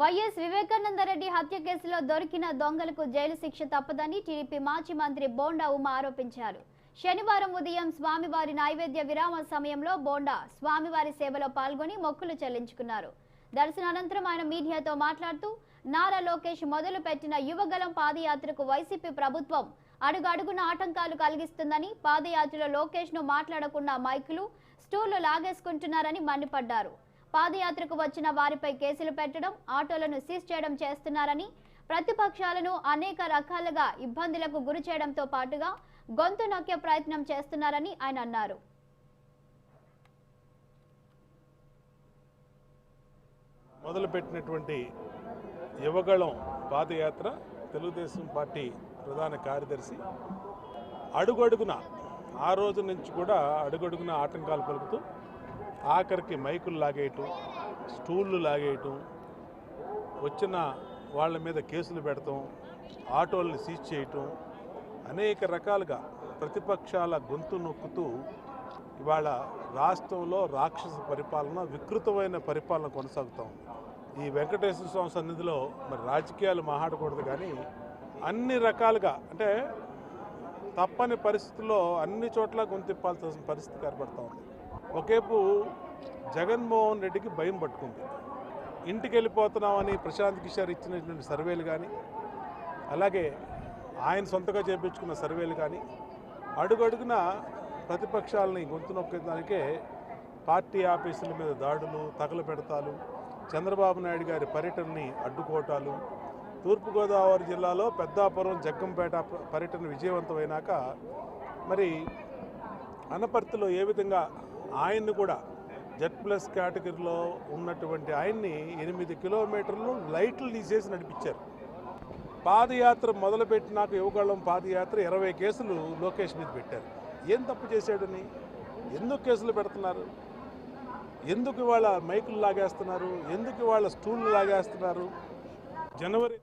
YS Vivekananda Reddy హత్య కేసులో దొరికిన దొంగలకు జైలు శిక్ష తప్పదని టీడీపీ మాజీ మంత్రి బోండా ఉమ ఆరోపించారు. శనివారం ఉదయం స్వామివారి నైవేద్య విరామ సమయంలో బోండా స్వామివారి సేవలో పాల్గొని మొక్కులు చెల్లించుకున్నారు. దర్శనానంతరం ఆయన మీడియాతో మాట్లాడుతూ నారా లోకేష్ మొదలుపెట్టిన యువగలం పాదయాత్రకు వైసీపీ ప్రభుత్వం అడుగడుగున ఆటంకాలు కలిగిస్తుందని, పాదయాత్రలో లోకేష్ ను మాట్లాడకుండా మైకులు, స్టూళ్లు లాగేసుకుంటున్నారని మండిపడ్డారు. పాదయాత్రకు వచ్చిన వారిపై కేసులు పెట్టడం, ఆటోలను సీజ్ చేయడం చేస్తున్నారని, ప్రతిపక్షాలను అనేక రకాలుగా ఇబ్బందులకు గురి చేయడంతో పాటుగా గొంతు నొక్కే ప్రయత్నం చేస్తున్నారని ఆయన అన్నారు. మొదలుపెట్టినటువంటి యువగళం పాదయాత్ర తెలుగుదేశం పార్టీ ప్రధాన కార్యదర్శి అడుగడుగున ఆ రోజు నుంచి కూడా అడుగడుగున ఆటంకాలు పలుకుతూ ఆఖరికి మైకులు లాగేయటం, స్టూళ్ళు లాగేయటం, వచ్చిన వాళ్ళ మీద కేసులు పెడతాం, ఆటోలను సీజ్ చేయటం, అనేక రకాలుగా ప్రతిపక్షాల గొంతు నొక్కుతూ ఇవాళ రాష్ట్రంలో రాక్షస పరిపాలన, వికృతమైన పరిపాలన కొనసాగుతాం. ఈ వెంకటేశ్వర స్వామి సన్నిధిలో మరి రాజకీయాలు మాట్లాడకూడదు, కానీ అన్ని రకాలుగా అంటే తప్పని పరిస్థితుల్లో అన్ని చోట్ల గొంతిప్పాల్సిన పరిస్థితి ఏర్పడుతూ ఉంది. ఒకేపు జగన్మోహన్ రెడ్డికి భయం పట్టుకుంది. ఇంటికి వెళ్ళిపోతున్నామని ప్రశాంత్ కిషోర్ ఇచ్చినటువంటి సర్వేలు కానీ, అలాగే ఆయన సొంతగా చేయించుకున్న సర్వేలు కానీ అడుగడుగున ప్రతిపక్షాలని గొంతు నొక్కేదానికే పార్టీ ఆఫీసుల మీద దాడులు, తగలపెడతాలు, చంద్రబాబు నాయుడు గారి పర్యటనని అడ్డుకోవటాలు, తూర్పుగోదావరి జిల్లాలో పెద్దాపురం, జగ్గంపేట పర్యటన విజయవంతమైనాక మరి అనపర్తిలో ఏ విధంగా ఆయన్ని కూడా Z+ కేటగిరీలో ఉన్నటువంటి ఆయన్ని 8 కిలోమీటర్లు లైట్లు తీసేసి నడిపించారు. పాదయాత్ర మొదలుపెట్టినాక యువగళం పాదయాత్ర 20 కేసులు లోకేష్ మీద పెట్టారు. ఏం తప్పు చేశాడని, ఎందుకు కేసులు పెడుతున్నారు, ఎందుకు ఇవాళ మైకులు లాగేస్తున్నారు, ఎందుకు ఇవాళ స్టూళ్ళు లాగేస్తున్నారు? జనవరి